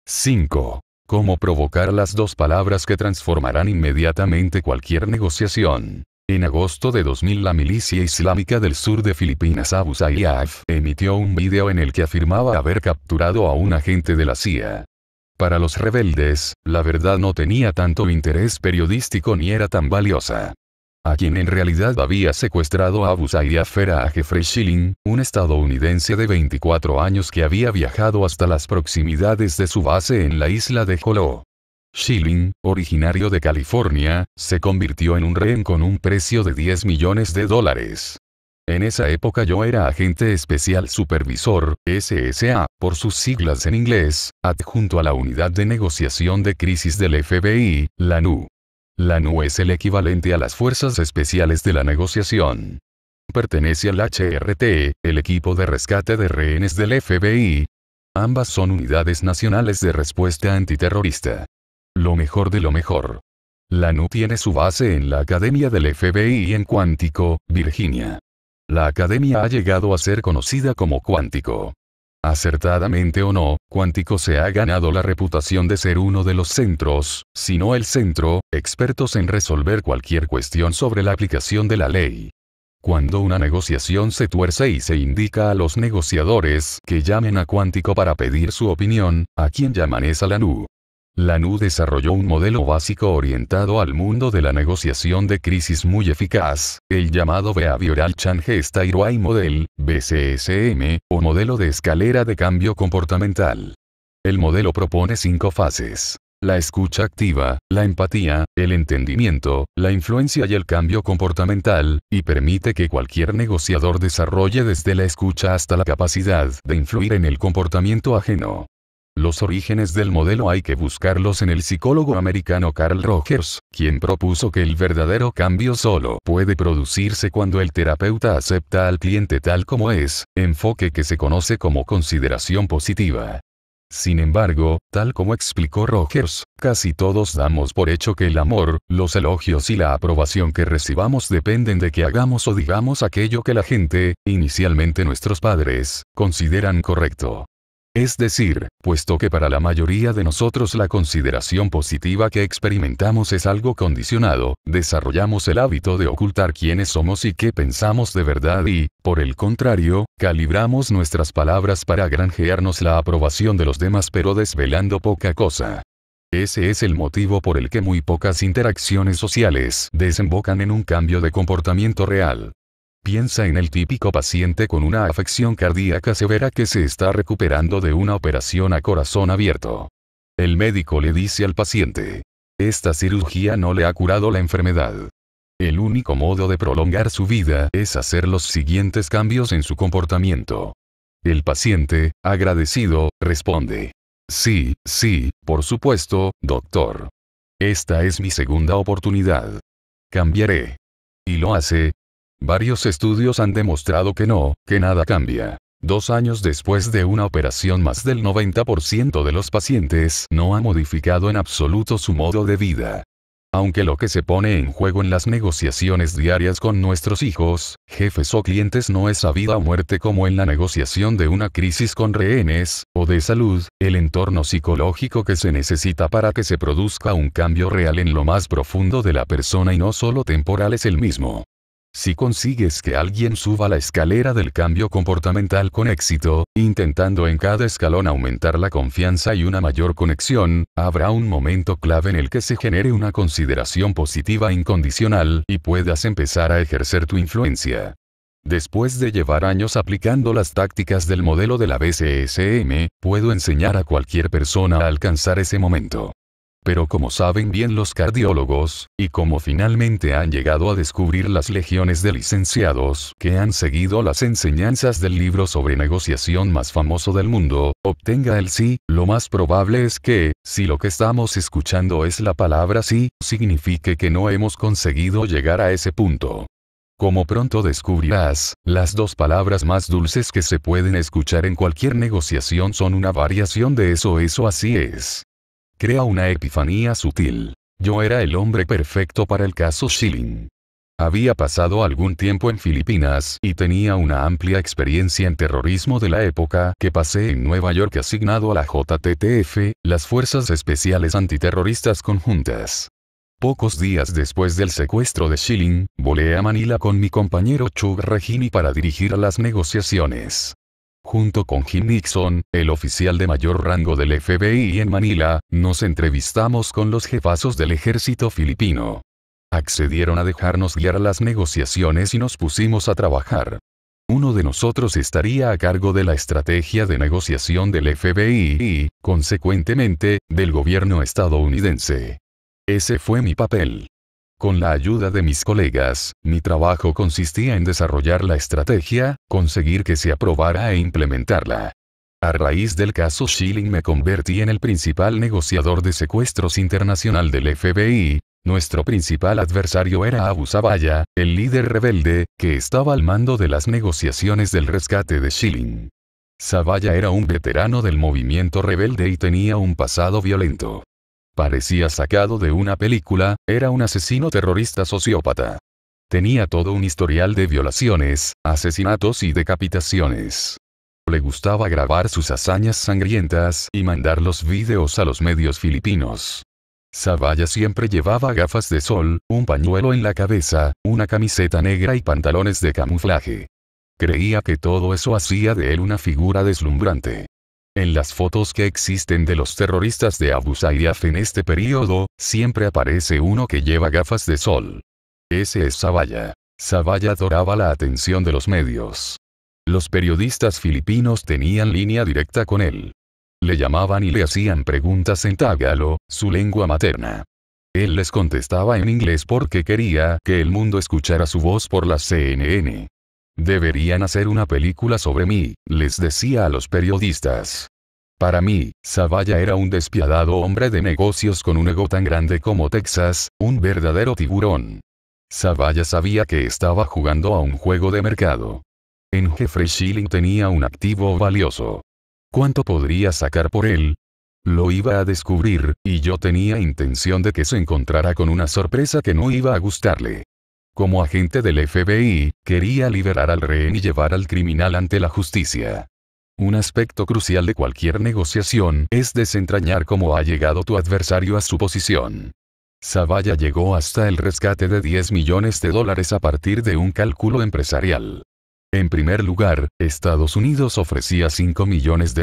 5. Cómo provocar las dos palabras que transformarán inmediatamente cualquier negociación. En agosto de 2000 la milicia islámica del sur de Filipinas Abu Sayyaf emitió un video en el que afirmaba haber capturado a un agente de la CIA. Para los rebeldes, la verdad no tenía tanto interés periodístico ni era tan valiosa. A quien en realidad había secuestrado a Abu Sayyaf era a Jeffrey Schilling, un estadounidense de 24 años que había viajado hasta las proximidades de su base en la isla de Jolo. Schilling, originario de California, se convirtió en un rehén con un precio de $10 millones. En esa época yo era agente especial supervisor, SSA, por sus siglas en inglés, adjunto a la unidad de negociación de crisis del FBI, la NU. La NU es el equivalente a las fuerzas especiales de la negociación. Pertenece al HRT, el equipo de rescate de rehenes del FBI. Ambas son unidades nacionales de respuesta antiterrorista. Lo mejor de lo mejor. La NU tiene su base en la Academia del FBI en Quantico, Virginia. La academia ha llegado a ser conocida como Quantico. Acertadamente o no, Quantico se ha ganado la reputación de ser uno de los centros, si no el centro, expertos en resolver cualquier cuestión sobre la aplicación de la ley. Cuando una negociación se tuerce y se indica a los negociadores que llamen a Quantico para pedir su opinión, ¿a quién llaman? Es a la NU. La NU desarrolló un modelo básico orientado al mundo de la negociación de crisis muy eficaz, el llamado Behavioral Change Stairway Model, BCSM, o modelo de escalera de cambio comportamental. El modelo propone 5 fases: la escucha activa, la empatía, el entendimiento, la influencia y el cambio comportamental, y permite que cualquier negociador desarrolle desde la escucha hasta la capacidad de influir en el comportamiento ajeno. Los orígenes del modelo hay que buscarlos en el psicólogo americano Carl Rogers, quien propuso que el verdadero cambio solo puede producirse cuando el terapeuta acepta al cliente tal como es, enfoque que se conoce como consideración positiva. Sin embargo, tal como explicó Rogers, casi todos damos por hecho que el amor, los elogios y la aprobación que recibamos dependen de que hagamos o digamos aquello que la gente, inicialmente nuestros padres, consideran correcto. Es decir, puesto que para la mayoría de nosotros la consideración positiva que experimentamos es algo condicionado, desarrollamos el hábito de ocultar quiénes somos y qué pensamos de verdad y, por el contrario, calibramos nuestras palabras para granjearnos la aprobación de los demás pero desvelando poca cosa. Ese es el motivo por el que muy pocas interacciones sociales desembocan en un cambio de comportamiento real. Piensa en el típico paciente con una afección cardíaca severa que se está recuperando de una operación a corazón abierto. El médico le dice al paciente: esta cirugía no le ha curado la enfermedad. El único modo de prolongar su vida es hacer los siguientes cambios en su comportamiento. El paciente, agradecido, responde: sí, por supuesto, doctor. Esta es mi segunda oportunidad. Cambiaré. Y lo hace. Varios estudios han demostrado que nada cambia. 2 años después de una operación, más del 90% de los pacientes no ha modificado en absoluto su modo de vida. Aunque lo que se pone en juego en las negociaciones diarias con nuestros hijos, jefes o clientes no es a vida o muerte como en la negociación de una crisis con rehenes, o de salud, el entorno psicológico que se necesita para que se produzca un cambio real en lo más profundo de la persona y no solo temporal es el mismo. Si consigues que alguien suba la escalera del cambio comportamental con éxito, intentando en cada escalón aumentar la confianza y una mayor conexión, habrá un momento clave en el que se genere una consideración positiva incondicional y puedas empezar a ejercer tu influencia. Después de llevar años aplicando las tácticas del modelo de la BCSM, puedo enseñar a cualquier persona a alcanzar ese momento. Pero como saben bien los cardiólogos, y como finalmente han llegado a descubrir las legiones de licenciados que han seguido las enseñanzas del libro sobre negociación más famoso del mundo, obtenga el sí, lo más probable es que, si lo que estamos escuchando es la palabra sí, signifique que no hemos conseguido llegar a ese punto. Como pronto descubrirás, las 2 palabras más dulces que se pueden escuchar en cualquier negociación son una variación de eso así es. Crea una epifanía sutil. Yo era el hombre perfecto para el caso Schilling. Había pasado algún tiempo en Filipinas y tenía una amplia experiencia en terrorismo de la época que pasé en Nueva York asignado a la JTTF, las Fuerzas Especiales Antiterroristas Conjuntas. Pocos días después del secuestro de Schilling, volé a Manila con mi compañero Chuck Regini para dirigir las negociaciones. Junto con Jim Nixon, el oficial de mayor rango del FBI en Manila, nos entrevistamos con los jefazos del ejército filipino. Accedieron a dejarnos guiar las negociaciones y nos pusimos a trabajar. Uno de nosotros estaría a cargo de la estrategia de negociación del FBI y, consecuentemente, del gobierno estadounidense. Ese fue mi papel. Con la ayuda de mis colegas, mi trabajo consistía en desarrollar la estrategia, conseguir que se aprobara e implementarla. A raíz del caso Schilling me convertí en el principal negociador de secuestros internacional del FBI. Nuestro principal adversario era Abu Zavalla, el líder rebelde, que estaba al mando de las negociaciones del rescate de Schilling. Zavalla era un veterano del movimiento rebelde y tenía un pasado violento. Parecía sacado de una película, era un asesino terrorista sociópata. Tenía todo un historial de violaciones, asesinatos y decapitaciones. Le gustaba grabar sus hazañas sangrientas y mandar los vídeos a los medios filipinos. Zavalla siempre llevaba gafas de sol, un pañuelo en la cabeza, una camiseta negra y pantalones de camuflaje. Creía que todo eso hacía de él una figura deslumbrante. En las fotos que existen de los terroristas de Abu Sayyaf en este periodo, siempre aparece uno que lleva gafas de sol. Ese es Zavalla. Zavalla adoraba la atención de los medios. Los periodistas filipinos tenían línea directa con él. Le llamaban y le hacían preguntas en tagalo, su lengua materna. Él les contestaba en inglés porque quería que el mundo escuchara su voz por la CNN. Deberían hacer una película sobre mí, les decía a los periodistas. Para mí, Zavalla era un despiadado hombre de negocios con un ego tan grande como Texas, un verdadero tiburón. Zavalla sabía que estaba jugando a un juego de mercado. En Jeffrey Schilling tenía un activo valioso. ¿Cuánto podría sacar por él? Lo iba a descubrir, y yo tenía intención de que se encontrara con una sorpresa que no iba a gustarle. Como agente del FBI, quería liberar al rehén y llevar al criminal ante la justicia. Un aspecto crucial de cualquier negociación es desentrañar cómo ha llegado tu adversario a su posición. Zavalla llegó hasta el rescate de $10 millones a partir de un cálculo empresarial. En primer lugar, Estados Unidos ofrecía $5 millones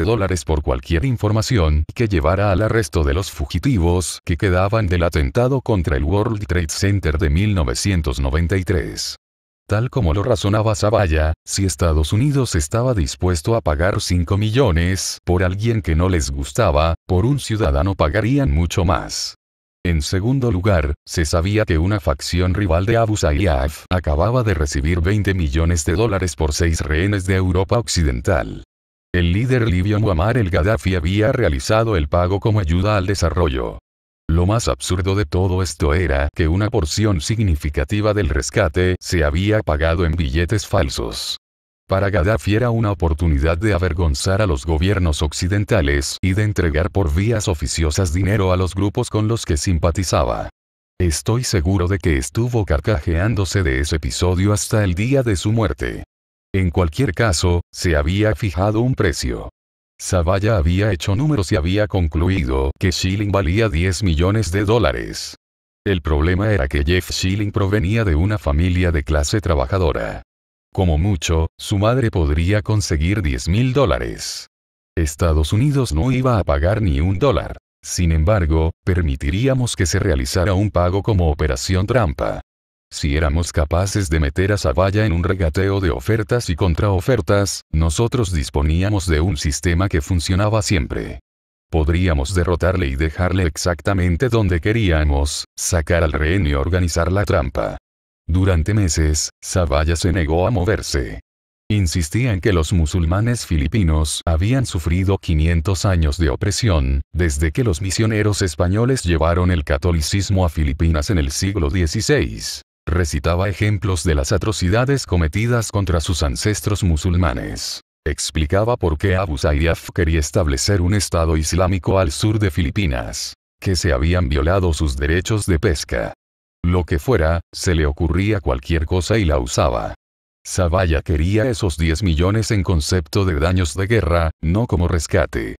por cualquier información que llevara al arresto de los fugitivos que quedaban del atentado contra el World Trade Center de 1993. Tal como lo razonaba Zavalla, si Estados Unidos estaba dispuesto a pagar $5 millones por alguien que no les gustaba, por un ciudadano pagarían mucho más. En segundo lugar, se sabía que una facción rival de Abu Sayyaf acababa de recibir $20 millones por 6 rehenes de Europa Occidental. El líder libio Muammar el-Gaddafi había realizado el pago como ayuda al desarrollo. Lo más absurdo de todo esto era que una porción significativa del rescate se había pagado en billetes falsos. Para Gaddafi era una oportunidad de avergonzar a los gobiernos occidentales y de entregar por vías oficiosas dinero a los grupos con los que simpatizaba. Estoy seguro de que estuvo carcajeándose de ese episodio hasta el día de su muerte. En cualquier caso, se había fijado un precio. Zavalla había hecho números y había concluido que Schilling valía $10 millones. El problema era que Jeff Schilling provenía de una familia de clase trabajadora. Como mucho, su madre podría conseguir $10.000. Estados Unidos no iba a pagar ni $1. Sin embargo, permitiríamos que se realizara un pago como operación trampa. Si éramos capaces de meter a Zavalla en un regateo de ofertas y contraofertas, nosotros disponíamos de un sistema que funcionaba siempre. Podríamos derrotarle y dejarle exactamente donde queríamos, sacar al rehén y organizar la trampa. Durante meses, Zavalla se negó a moverse. Insistía en que los musulmanes filipinos habían sufrido 500 años de opresión, desde que los misioneros españoles llevaron el catolicismo a Filipinas en el siglo XVI. Recitaba ejemplos de las atrocidades cometidas contra sus ancestros musulmanes. Explicaba por qué Abu Sayyaf quería establecer un Estado islámico al sur de Filipinas. Que se habían violado sus derechos de pesca. Lo que fuera, se le ocurría cualquier cosa y la usaba. Zavalla quería esos 10 millones en concepto de daños de guerra, no como rescate.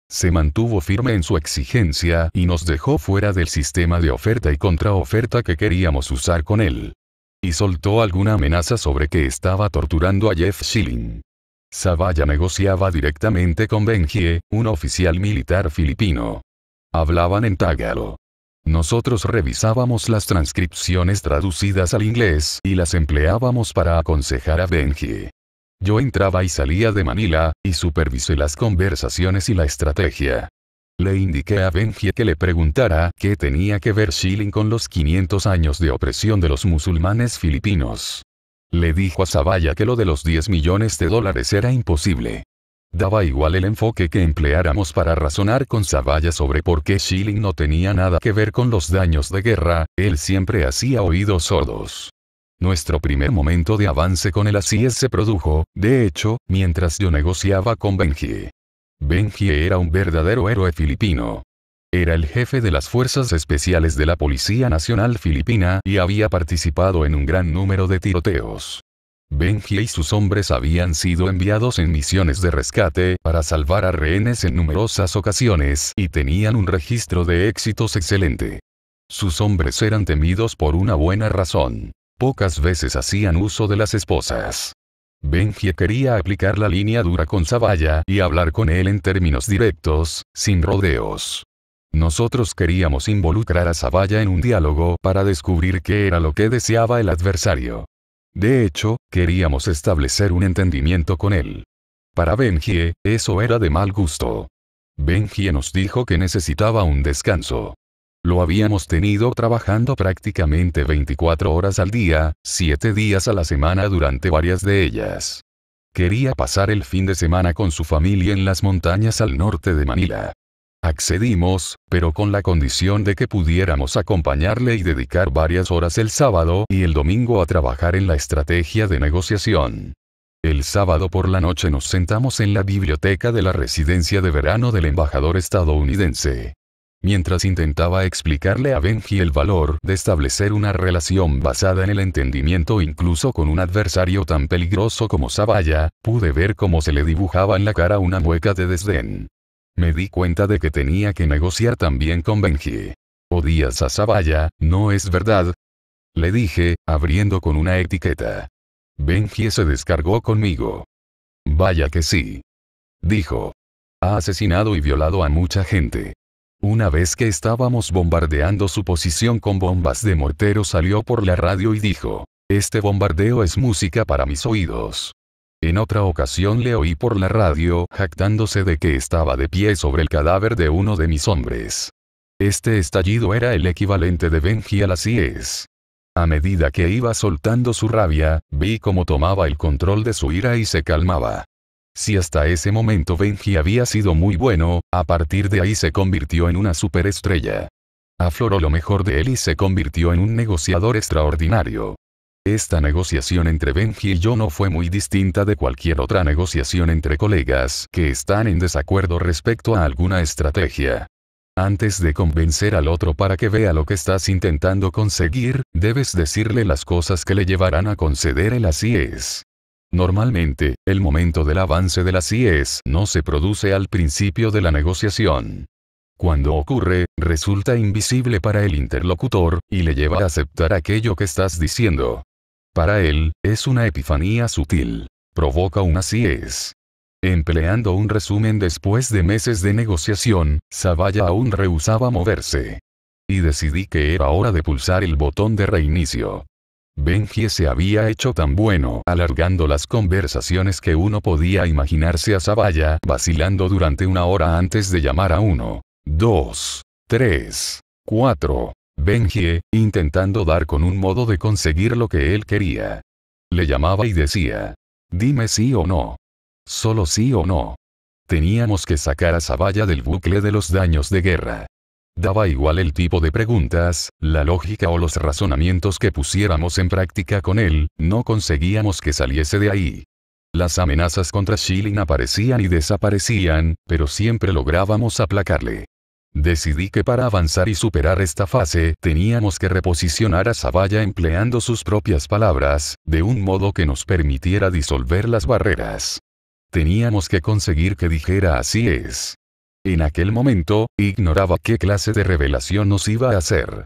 Se mantuvo firme en su exigencia y nos dejó fuera del sistema de oferta y contraoferta que queríamos usar con él. Y soltó alguna amenaza sobre que estaba torturando a Jeff Schilling. Zavalla negociaba directamente con Benjie, un oficial militar filipino. Hablaban en tagalo. Nosotros revisábamos las transcripciones traducidas al inglés y las empleábamos para aconsejar a Benjie. Yo entraba y salía de Manila, y supervisé las conversaciones y la estrategia. Le indiqué a Benjie que le preguntara qué tenía que ver Schilling con los 500 años de opresión de los musulmanes filipinos. Le dijo a Zavalla que lo de los 10 millones de dólares era imposible. Daba igual el enfoque que empleáramos para razonar con Zavalla sobre por qué Schilling no tenía nada que ver con los daños de guerra, él siempre hacía oídos sordos. Nuestro primer momento de avance con el ASIES se produjo, de hecho, mientras yo negociaba con Benjie. Benjie era un verdadero héroe filipino. Era el jefe de las fuerzas especiales de la Policía Nacional Filipina y había participado en un gran número de tiroteos. Benjie y sus hombres habían sido enviados en misiones de rescate para salvar a rehenes en numerosas ocasiones y tenían un registro de éxitos excelente. Sus hombres eran temidos por una buena razón. Pocas veces hacían uso de las esposas. Benjie quería aplicar la línea dura con Zavalla y hablar con él en términos directos, sin rodeos. Nosotros queríamos involucrar a Zavalla en un diálogo para descubrir qué era lo que deseaba el adversario. De hecho, queríamos establecer un entendimiento con él. Para Benjie, eso era de mal gusto. Benjie nos dijo que necesitaba un descanso. Lo habíamos tenido trabajando prácticamente 24 horas al día, 7 días a la semana durante varias de ellas. Quería pasar el fin de semana con su familia en las montañas al norte de Manila. Accedimos, pero con la condición de que pudiéramos acompañarle y dedicar varias horas el sábado y el domingo a trabajar en la estrategia de negociación. El sábado por la noche nos sentamos en la biblioteca de la residencia de verano del embajador estadounidense. Mientras intentaba explicarle a Benjie el valor de establecer una relación basada en el entendimiento incluso con un adversario tan peligroso como Zavalla, pude ver cómo se le dibujaba en la cara una mueca de desdén. Me di cuenta de que tenía que negociar también con Benjie. ¿Odias a Zavalla, no es verdad?, le dije, abriendo con una etiqueta. Benjie se descargó conmigo. Vaya que sí, dijo. Ha asesinado y violado a mucha gente. Una vez que estábamos bombardeando su posición con bombas de mortero salió por la radio y dijo, este bombardeo es música para mis oídos. En otra ocasión le oí por la radio jactándose de que estaba de pie sobre el cadáver de uno de mis hombres. Este estallido era el equivalente de Benjie a las IES. A medida que iba soltando su rabia, vi cómo tomaba el control de su ira y se calmaba. Si hasta ese momento Benjie había sido muy bueno, a partir de ahí se convirtió en una superestrella. Afloró lo mejor de él y se convirtió en un negociador extraordinario. Esta negociación entre Benjie y yo no fue muy distinta de cualquier otra negociación entre colegas que están en desacuerdo respecto a alguna estrategia. Antes de convencer al otro para que vea lo que estás intentando conseguir, debes decirle las cosas que le llevarán a conceder el así es. Normalmente, el momento del avance del así es no se produce al principio de la negociación. Cuando ocurre, resulta invisible para el interlocutor, y le lleva a aceptar aquello que estás diciendo. Para él, es una epifanía sutil. Provoca un así es. Empleando un resumen después de meses de negociación, Zavalla aún rehusaba moverse. Y decidí que era hora de pulsar el botón de reinicio. Benjie se había hecho tan bueno alargando las conversaciones que uno podía imaginarse a Zavalla vacilando durante una hora antes de llamar a 1, 2, 3, 4. Benjie, intentando dar con un modo de conseguir lo que él quería. Le llamaba y decía, dime sí o no. Solo sí o no. Teníamos que sacar a Zavalla del bucle de los daños de guerra. Daba igual el tipo de preguntas, la lógica o los razonamientos que pusiéramos en práctica con él, no conseguíamos que saliese de ahí. Las amenazas contra Schilling aparecían y desaparecían, pero siempre lográbamos aplacarle. Decidí que para avanzar y superar esta fase teníamos que reposicionar a Zavalla empleando sus propias palabras, de un modo que nos permitiera disolver las barreras. Teníamos que conseguir que dijera así es. En aquel momento, ignoraba qué clase de revelación nos iba a hacer.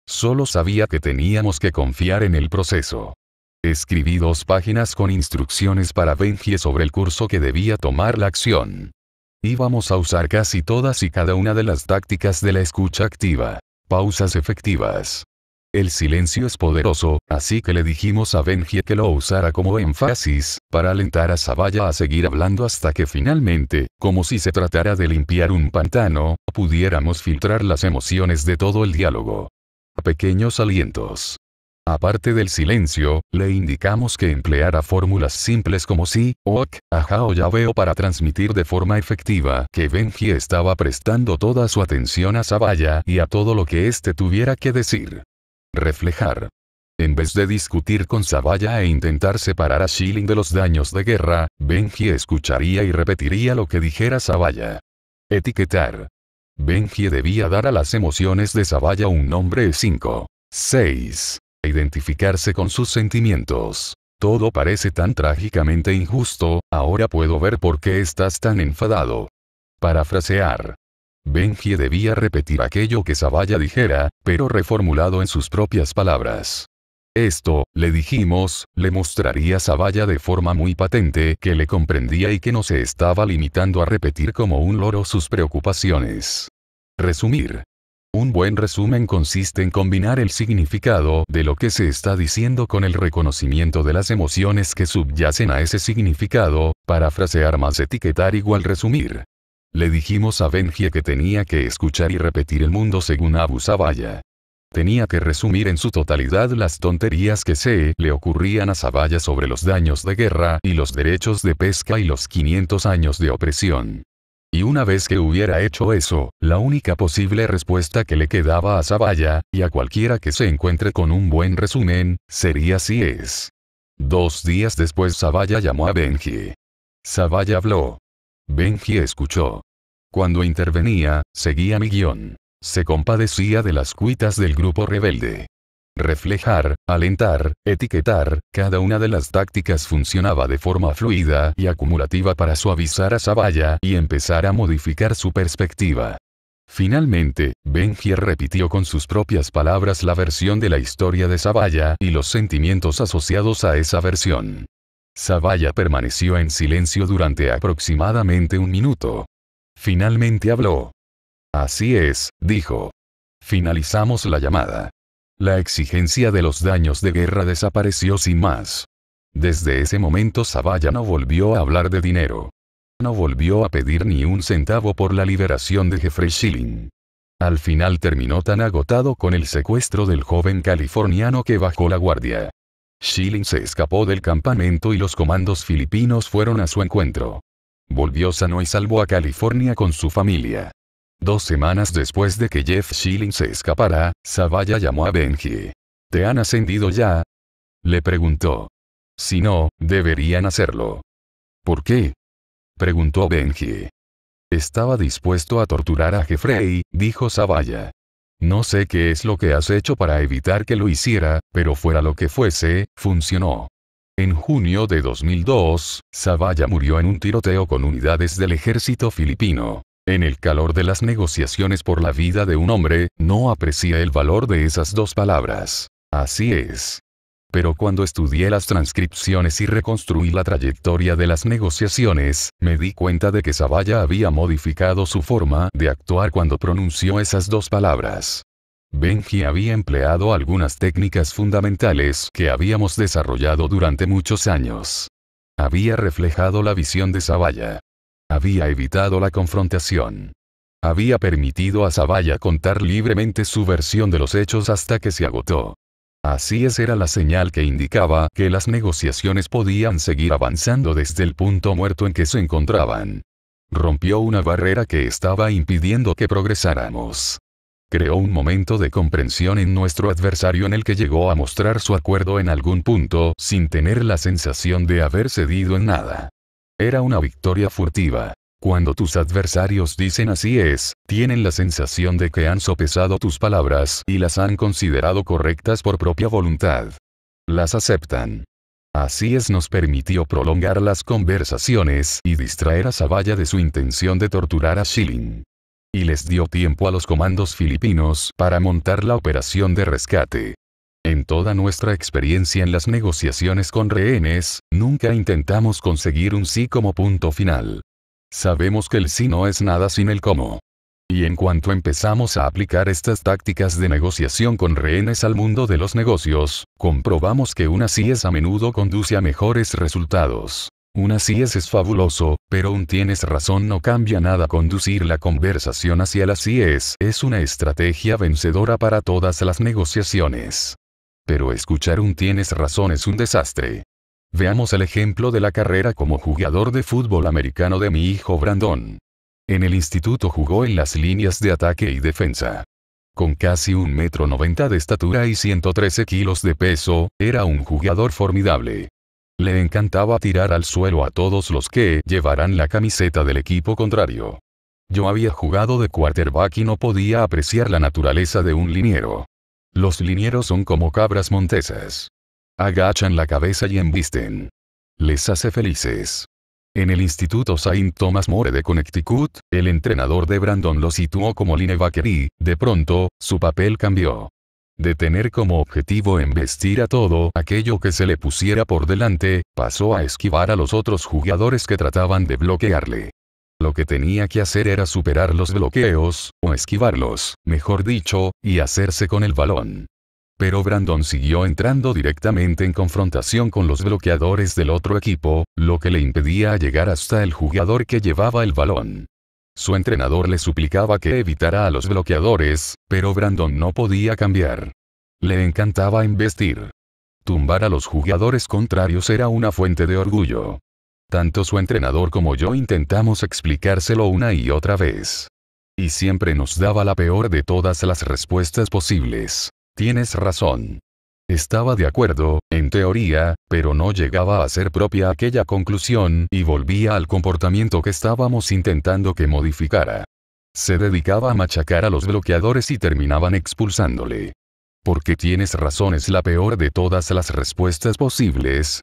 Solo sabía que teníamos que confiar en el proceso. Escribí 2 páginas con instrucciones para Benji sobre el curso que debía tomar la acción. Íbamos a usar casi todas y cada una de las tácticas de la escucha activa. Pausas efectivas. El silencio es poderoso, así que le dijimos a Benji que lo usara como énfasis, para alentar a Zavalla a seguir hablando hasta que finalmente, como si se tratara de limpiar un pantano, pudiéramos filtrar las emociones de todo el diálogo. Pequeños alientos. Aparte del silencio, le indicamos que empleara fórmulas simples como sí, ok, ajá o ya veo para transmitir de forma efectiva que Benji estaba prestando toda su atención a Zavalla y a todo lo que éste tuviera que decir. Reflejar. En vez de discutir con Zavalla e intentar separar a Schilling de los daños de guerra, Benji escucharía y repetiría lo que dijera Zavalla. Etiquetar. Benji debía dar a las emociones de Zavalla un nombre 5. 6. Identificarse con sus sentimientos. Todo parece tan trágicamente injusto, ahora puedo ver por qué estás tan enfadado. Parafrasear. Benji debía repetir aquello que Zavalla dijera, pero reformulado en sus propias palabras. Esto, le dijimos, le mostraría a Zavalla de forma muy patente que le comprendía y que no se estaba limitando a repetir como un loro sus preocupaciones. Resumir. Un buen resumen consiste en combinar el significado de lo que se está diciendo con el reconocimiento de las emociones que subyacen a ese significado, parafrasear más etiquetar igual resumir. Le dijimos a Benji que tenía que escuchar y repetir el mundo según Abu Zavalla. Tenía que resumir en su totalidad las tonterías que se le ocurrían a Zavalla sobre los daños de guerra y los derechos de pesca y los 500 años de opresión. Y una vez que hubiera hecho eso, la única posible respuesta que le quedaba a Zavalla, y a cualquiera que se encuentre con un buen resumen, sería sí es. 2 días después Zavalla llamó a Benji. Zavalla habló. Benji escuchó. Cuando intervenía, seguía mi guión. Se compadecía de las cuitas del grupo rebelde. Reflejar, alentar, etiquetar, cada una de las tácticas funcionaba de forma fluida y acumulativa para suavizar a Zavalla y empezar a modificar su perspectiva. Finalmente, Benji repitió con sus propias palabras la versión de la historia de Zavalla y los sentimientos asociados a esa versión. Zavalla permaneció en silencio durante aproximadamente 1 minuto. Finalmente habló. Así es, dijo. Finalizamos la llamada. La exigencia de los daños de guerra desapareció sin más. Desde ese momento Zavalla no volvió a hablar de dinero. No volvió a pedir ni un centavo por la liberación de Jeffrey Schilling. Al final terminó tan agotado con el secuestro del joven californiano que bajó la guardia. Schilling se escapó del campamento y los comandos filipinos fueron a su encuentro. Volvió sano y salvo a California con su familia. 2 semanas después de que Jeff Schilling se escapara, Zavalla llamó a Benji. ¿Te han ascendido ya? Le preguntó. Si no, deberían hacerlo. ¿Por qué? Preguntó Benji. Estaba dispuesto a torturar a Jeffrey, dijo Zavalla. No sé qué es lo que has hecho para evitar que lo hiciera, pero fuera lo que fuese, funcionó. En junio de 2002, Zavalla murió en un tiroteo con unidades del ejército filipino. En el calor de las negociaciones por la vida de un hombre, no aprecié el valor de esas 2 palabras. Así es. Pero cuando estudié las transcripciones y reconstruí la trayectoria de las negociaciones, me di cuenta de que Zavalla había modificado su forma de actuar cuando pronunció esas 2 palabras. Benji había empleado algunas técnicas fundamentales que habíamos desarrollado durante muchos años. Había reflejado la visión de Zavalla. Había evitado la confrontación. Había permitido a Zavalla contar libremente su versión de los hechos hasta que se agotó. Así es, era la señal que indicaba que las negociaciones podían seguir avanzando desde el punto muerto en que se encontraban. Rompió una barrera que estaba impidiendo que progresáramos. Creó un momento de comprensión en nuestro adversario en el que llegó a mostrar su acuerdo en algún punto sin tener la sensación de haber cedido en nada. Era una victoria furtiva. Cuando tus adversarios dicen así es, Tienen la sensación de que han sopesado tus palabras y las han considerado correctas por propia voluntad. Las aceptan. Así es, nos permitió prolongar las conversaciones y distraer a Zavalla de su intención de torturar a Schilling. Y les dio tiempo a los comandos filipinos para montar la operación de rescate. En toda nuestra experiencia en las negociaciones con rehenes, nunca intentamos conseguir un sí como punto final. Sabemos que el sí no es nada sin el cómo. Y en cuanto empezamos a aplicar estas tácticas de negociación con rehenes al mundo de los negocios, comprobamos que un así es a menudo conduce a mejores resultados. Un así es fabuloso, pero un tienes razón no cambia nada. Conducir la conversación hacia el así es una estrategia vencedora para todas las negociaciones. Pero escuchar un tienes razón es un desastre. Veamos el ejemplo de la carrera como jugador de fútbol americano de mi hijo Brandon. En el instituto jugó en las líneas de ataque y defensa. Con casi 1,90 m de estatura y 113 kilos de peso, era un jugador formidable. Le encantaba tirar al suelo a todos los que llevaran la camiseta del equipo contrario. Yo había jugado de quarterback y no podía apreciar la naturaleza de un liniero. Los linieros son como cabras montesas. Agachan la cabeza y embisten. Les hace felices. En el Instituto St. Thomas More de Connecticut, el entrenador de Brandon lo situó como linebacker y, de pronto, su papel cambió. De tener como objetivo embestir a todo aquello que se le pusiera por delante, pasó a esquivar a los otros jugadores que trataban de bloquearle. Lo que tenía que hacer era superar los bloqueos, o esquivarlos, mejor dicho, y hacerse con el balón. Pero Brandon siguió entrando directamente en confrontación con los bloqueadores del otro equipo, lo que le impedía llegar hasta el jugador que llevaba el balón. Su entrenador le suplicaba que evitara a los bloqueadores, pero Brandon no podía cambiar. Le encantaba embestir. Tumbar a los jugadores contrarios era una fuente de orgullo. Tanto su entrenador como yo intentamos explicárselo una y otra vez. Y siempre nos daba la peor de todas las respuestas posibles. Tienes razón. Estaba de acuerdo, en teoría, pero no llegaba a ser propia aquella conclusión y volvía al comportamiento que estábamos intentando que modificara. Se dedicaba a machacar a los bloqueadores y terminaban expulsándole. Porque tienes razón es la peor de todas las respuestas posibles.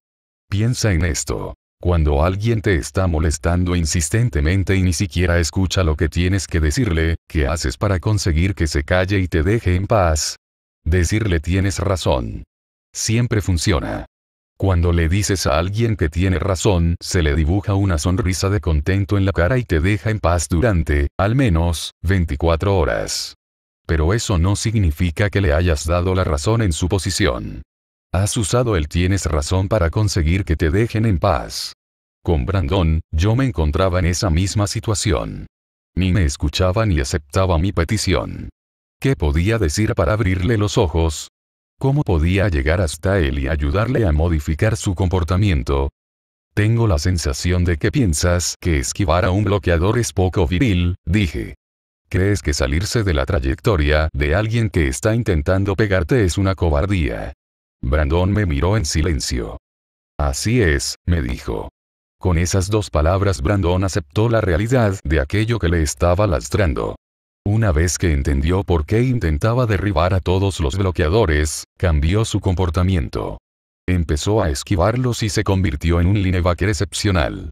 Piensa en esto. Cuando alguien te está molestando insistentemente y ni siquiera escucha lo que tienes que decirle, ¿qué haces para conseguir que se calle y te deje en paz? Decirle tienes razón. Siempre funciona. Cuando le dices a alguien que tiene razón, se le dibuja una sonrisa de contento en la cara y te deja en paz durante, al menos, 24 horas. Pero eso no significa que le hayas dado la razón en su posición. Has usado el tienes razón para conseguir que te dejen en paz. Con Brandon, yo me encontraba en esa misma situación. Ni me escuchaba ni aceptaba mi petición. ¿Qué podía decir para abrirle los ojos? ¿Cómo podía llegar hasta él y ayudarle a modificar su comportamiento? Tengo la sensación de que piensas que esquivar a un bloqueador es poco viril, dije. ¿Crees que salirse de la trayectoria de alguien que está intentando pegarte es una cobardía? Brandon me miró en silencio. Así es, me dijo. Con esas dos palabras Brandon aceptó la realidad de aquello que le estaba lastrando. Una vez que entendió por qué intentaba derribar a todos los bloqueadores, cambió su comportamiento. Empezó a esquivarlos y se convirtió en un linebacker excepcional.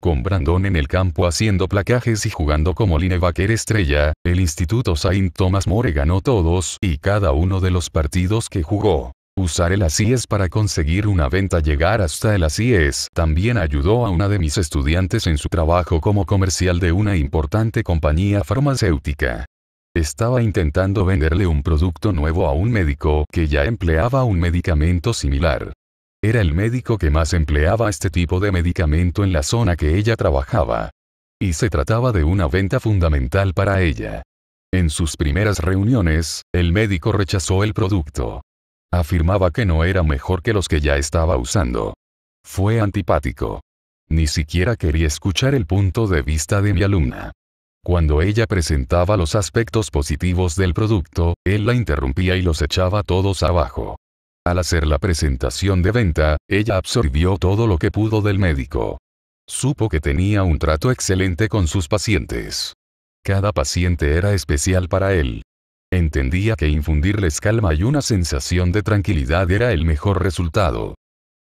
Con Brandon en el campo haciendo placajes y jugando como linebacker estrella, el Instituto St. Thomas More ganó todos y cada uno de los partidos que jugó. Usar el así es para conseguir una venta. Llegar hasta el así es también ayudó a una de mis estudiantes en su trabajo como comercial de una importante compañía farmacéutica. Estaba intentando venderle un producto nuevo a un médico que ya empleaba un medicamento similar. Era el médico que más empleaba este tipo de medicamento en la zona que ella trabajaba. Y se trataba de una venta fundamental para ella. En sus primeras reuniones, el médico rechazó el producto. Afirmaba que no era mejor que los que ya estaba usando. Fue antipático. Ni siquiera quería escuchar el punto de vista de mi alumna. Cuando ella presentaba los aspectos positivos del producto, él la interrumpía y los echaba todos abajo. Al hacer la presentación de venta, ella absorbió todo lo que pudo del médico. Supo que tenía un trato excelente con sus pacientes. Cada paciente era especial para él. Entendía que infundirles calma y una sensación de tranquilidad era el mejor resultado.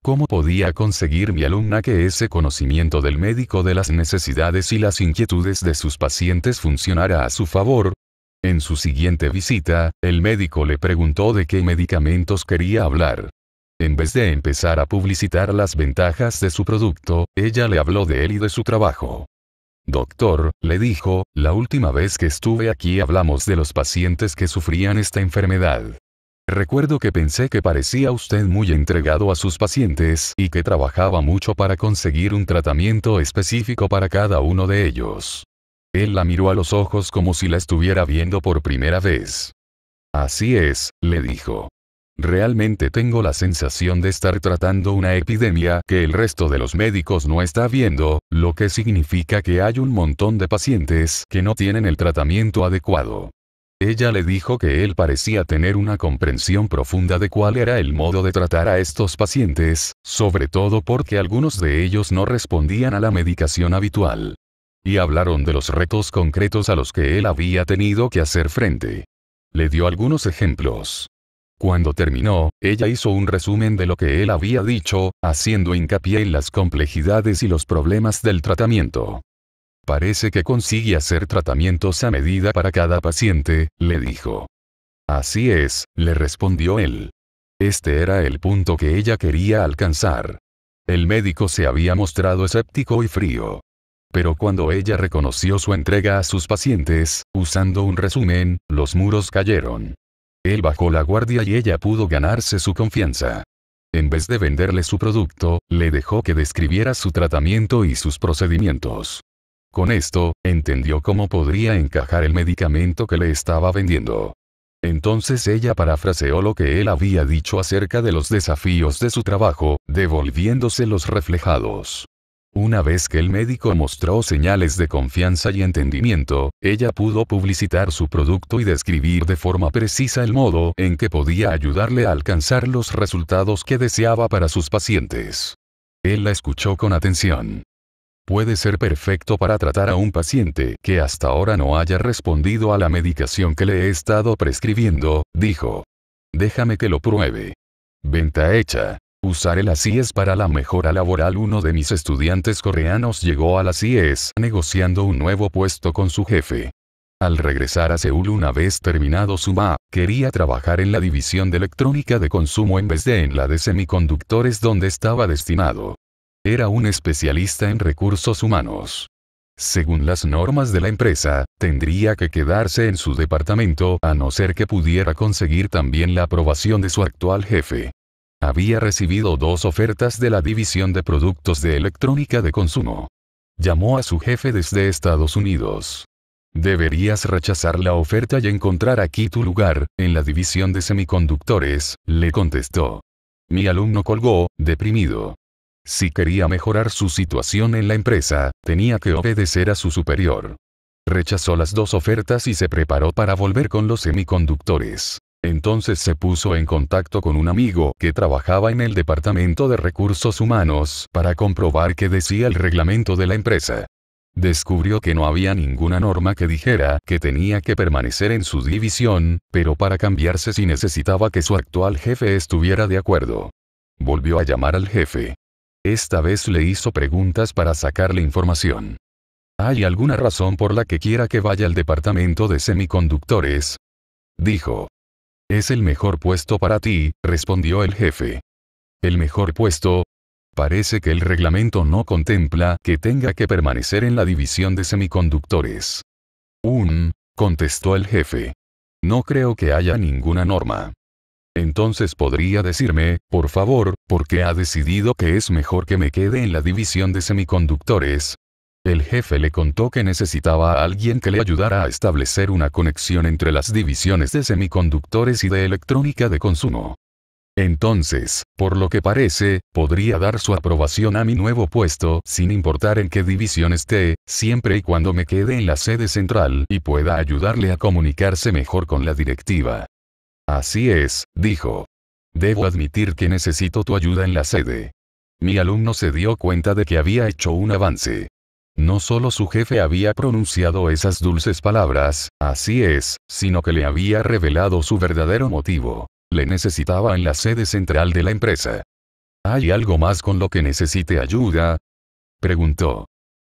¿Cómo podía conseguir mi alumna que ese conocimiento del médico de las necesidades y las inquietudes de sus pacientes funcionara a su favor? En su siguiente visita, el médico le preguntó de qué medicamentos quería hablar. En vez de empezar a publicitar las ventajas de su producto, ella le habló de él y de su trabajo. Doctor, le dijo, la última vez que estuve aquí hablamos de los pacientes que sufrían esta enfermedad. Recuerdo que pensé que parecía usted muy entregado a sus pacientes y que trabajaba mucho para conseguir un tratamiento específico para cada uno de ellos. Él la miró a los ojos como si la estuviera viendo por primera vez. Así es, le dijo. Realmente tengo la sensación de estar tratando una epidemia que el resto de los médicos no está viendo, lo que significa que hay un montón de pacientes que no tienen el tratamiento adecuado. Ella le dijo que él parecía tener una comprensión profunda de cuál era el modo de tratar a estos pacientes, sobre todo porque algunos de ellos no respondían a la medicación habitual. Y hablaron de los retos concretos a los que él había tenido que hacer frente. Le dio algunos ejemplos. Cuando terminó, ella hizo un resumen de lo que él había dicho, haciendo hincapié en las complejidades y los problemas del tratamiento. Parece que consigue hacer tratamientos a medida para cada paciente, le dijo. Así es, le respondió él. Este era el punto que ella quería alcanzar. El médico se había mostrado escéptico y frío. Pero cuando ella reconoció su entrega a sus pacientes, usando un resumen, los muros cayeron. Él bajó la guardia y ella pudo ganarse su confianza. En vez de venderle su producto, le dejó que describiera su tratamiento y sus procedimientos. Con esto, entendió cómo podría encajar el medicamento que le estaba vendiendo. Entonces ella parafraseó lo que él había dicho acerca de los desafíos de su trabajo, devolviéndoselos reflejados. Una vez que el médico mostró señales de confianza y entendimiento, ella pudo publicitar su producto y describir de forma precisa el modo en que podía ayudarle a alcanzar los resultados que deseaba para sus pacientes. Él la escuchó con atención. Puede ser perfecto para tratar a un paciente que hasta ahora no haya respondido a la medicación que le he estado prescribiendo, dijo. Déjame que lo pruebe. Venta hecha. Usaré las CIES para la mejora laboral. Uno de mis estudiantes coreanos llegó a las CIES negociando un nuevo puesto con su jefe. Al regresar a Seúl una vez terminado su MA, quería trabajar en la división de electrónica de consumo en vez de en la de semiconductores donde estaba destinado. Era un especialista en recursos humanos. Según las normas de la empresa, tendría que quedarse en su departamento a no ser que pudiera conseguir también la aprobación de su actual jefe. Había recibido 2 ofertas de la división de productos de electrónica de consumo. Llamó a su jefe desde Estados Unidos. Deberías rechazar la oferta y encontrar aquí tu lugar, en la división de semiconductores, le contestó. Mi alumno colgó, deprimido. Si quería mejorar su situación en la empresa, tenía que obedecer a su superior. Rechazó las 2 ofertas y se preparó para volver con los semiconductores. Entonces se puso en contacto con un amigo que trabajaba en el departamento de recursos humanos para comprobar qué decía el reglamento de la empresa. Descubrió que no había ninguna norma que dijera que tenía que permanecer en su división, pero para cambiarse sí necesitaba que su actual jefe estuviera de acuerdo. Volvió a llamar al jefe. Esta vez le hizo preguntas para sacarle información. ¿Hay alguna razón por la que quiera que vaya al departamento de semiconductores? Dijo. Es el mejor puesto para ti, respondió el jefe. ¿El mejor puesto? Parece que el reglamento no contempla que tenga que permanecer en la división de semiconductores. Contestó el jefe. No creo que haya ninguna norma. Entonces podría decirme, por favor, por qué ha decidido que es mejor que me quede en la división de semiconductores. El jefe le contó que necesitaba a alguien que le ayudara a establecer una conexión entre las divisiones de semiconductores y de electrónica de consumo. Entonces, por lo que parece, podría dar su aprobación a mi nuevo puesto sin importar en qué división esté, siempre y cuando me quede en la sede central y pueda ayudarle a comunicarse mejor con la directiva. Así es, dijo. Debo admitir que necesito tu ayuda en la sede. Mi alumno se dio cuenta de que había hecho un avance. No solo su jefe había pronunciado esas dulces palabras, así es, sino que le había revelado su verdadero motivo. Le necesitaba en la sede central de la empresa. ¿Hay algo más con lo que necesite ayuda?, preguntó.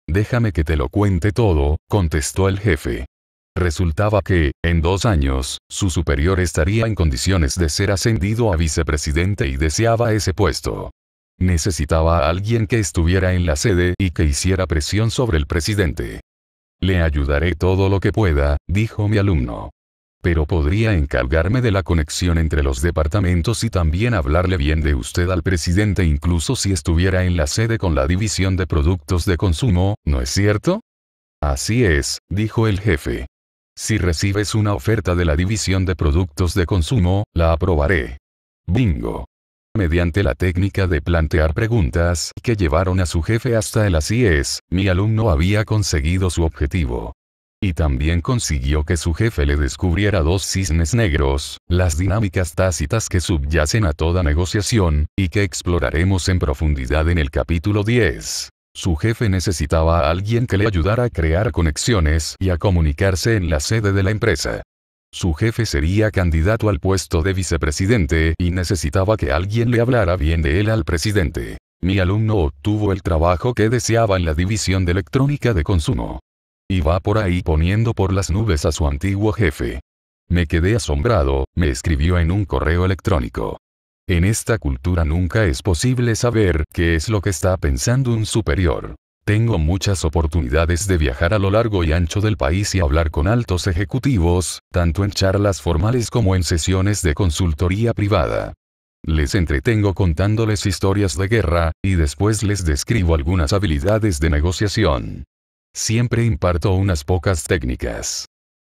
Déjame que te lo cuente todo, contestó el jefe. Resultaba que, en 2 años, su superior estaría en condiciones de ser ascendido a vicepresidente y deseaba ese puesto. Necesitaba a alguien que estuviera en la sede y que hiciera presión sobre el presidente. Le ayudaré todo lo que pueda, dijo mi alumno. Pero podría encargarme de la conexión entre los departamentos y también hablarle bien de usted al presidente incluso si estuviera en la sede con la división de productos de consumo, ¿no es cierto? Así es, dijo el jefe. Si recibes una oferta de la división de productos de consumo, la aprobaré. Bingo. Mediante la técnica de plantear preguntas que llevaron a su jefe hasta el así es, mi alumno había conseguido su objetivo. Y también consiguió que su jefe le descubriera 2 cisnes negros, las dinámicas tácitas que subyacen a toda negociación, y que exploraremos en profundidad en el capítulo 10. Su jefe necesitaba a alguien que le ayudara a crear conexiones y a comunicarse en la sede de la empresa. Su jefe sería candidato al puesto de vicepresidente y necesitaba que alguien le hablara bien de él al presidente. Mi alumno obtuvo el trabajo que deseaba en la división de electrónica de consumo. Y va por ahí poniendo por las nubes a su antiguo jefe. Me quedé asombrado, me escribió en un correo electrónico. En esta cultura nunca es posible saber qué es lo que está pensando un superior. Tengo muchas oportunidades de viajar a lo largo y ancho del país y hablar con altos ejecutivos, tanto en charlas formales como en sesiones de consultoría privada. Les entretengo contándoles historias de guerra, y después les describo algunas habilidades de negociación. Siempre imparto unas pocas técnicas.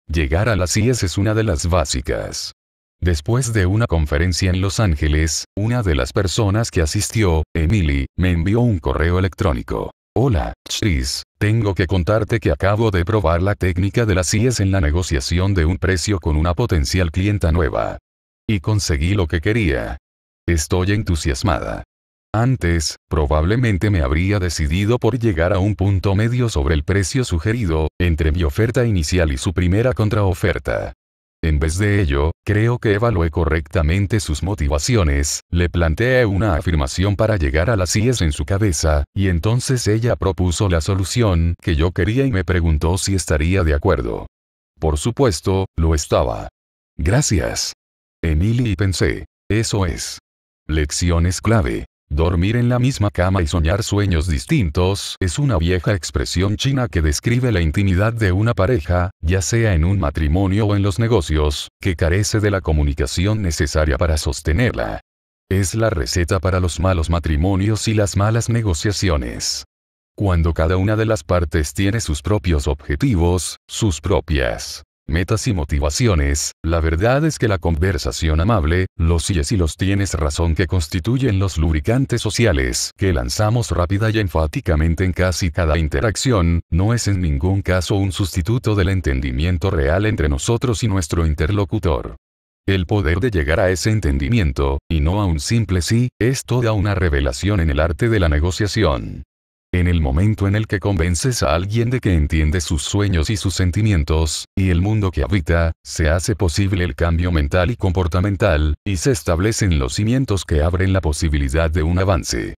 Llegar a las CIES es una de las básicas. Después de una conferencia en Los Ángeles, una de las personas que asistió, Emily, me envió un correo electrónico. Hola, Chris, tengo que contarte que acabo de probar la técnica de las CIES en la negociación de un precio con una potencial clienta nueva. Y conseguí lo que quería. Estoy entusiasmada. Antes, probablemente me habría decidido por llegar a un punto medio sobre el precio sugerido, entre mi oferta inicial y su primera contraoferta. En vez de ello, creo que evalué correctamente sus motivaciones, le planteé una afirmación para llegar a las CIES en su cabeza, y entonces ella propuso la solución que yo quería y me preguntó si estaría de acuerdo. Por supuesto, lo estaba. Gracias, Emily, y pensé, eso es. Lecciones clave. Dormir en la misma cama y soñar sueños distintos es una vieja expresión china que describe la intimidad de una pareja, ya sea en un matrimonio o en los negocios, que carece de la comunicación necesaria para sostenerla. Es la receta para los malos matrimonios y las malas negociaciones. Cuando cada una de las partes tiene sus propios objetivos, sus propias metas y motivaciones, la verdad es que la conversación amable, los síes y los tienes razón que constituyen los lubricantes sociales que lanzamos rápida y enfáticamente en casi cada interacción, no es en ningún caso un sustituto del entendimiento real entre nosotros y nuestro interlocutor. El poder de llegar a ese entendimiento, y no a un simple sí, es toda una revelación en el arte de la negociación. En el momento en el que convences a alguien de que entiende sus sueños y sus sentimientos, y el mundo que habita, se hace posible el cambio mental y comportamental, y se establecen los cimientos que abren la posibilidad de un avance.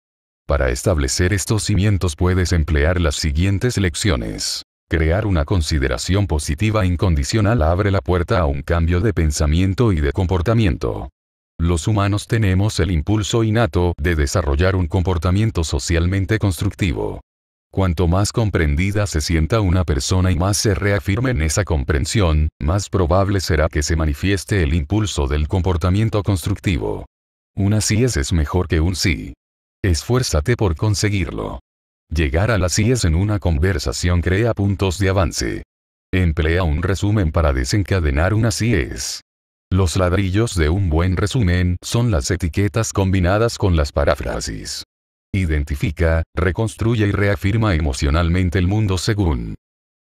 Para establecer estos cimientos puedes emplear las siguientes lecciones. Crear una consideración positiva incondicional abre la puerta a un cambio de pensamiento y de comportamiento. Los humanos tenemos el impulso innato de desarrollar un comportamiento socialmente constructivo. Cuanto más comprendida se sienta una persona y más se reafirme en esa comprensión, más probable será que se manifieste el impulso del comportamiento constructivo. Una CIES es mejor que un sí. Esfuérzate por conseguirlo. Llegar a las CIES en una conversación crea puntos de avance. Emplea un resumen para desencadenar una CIES. Los ladrillos de un buen resumen son las etiquetas combinadas con las paráfrasis. Identifica, reconstruye y reafirma emocionalmente el mundo según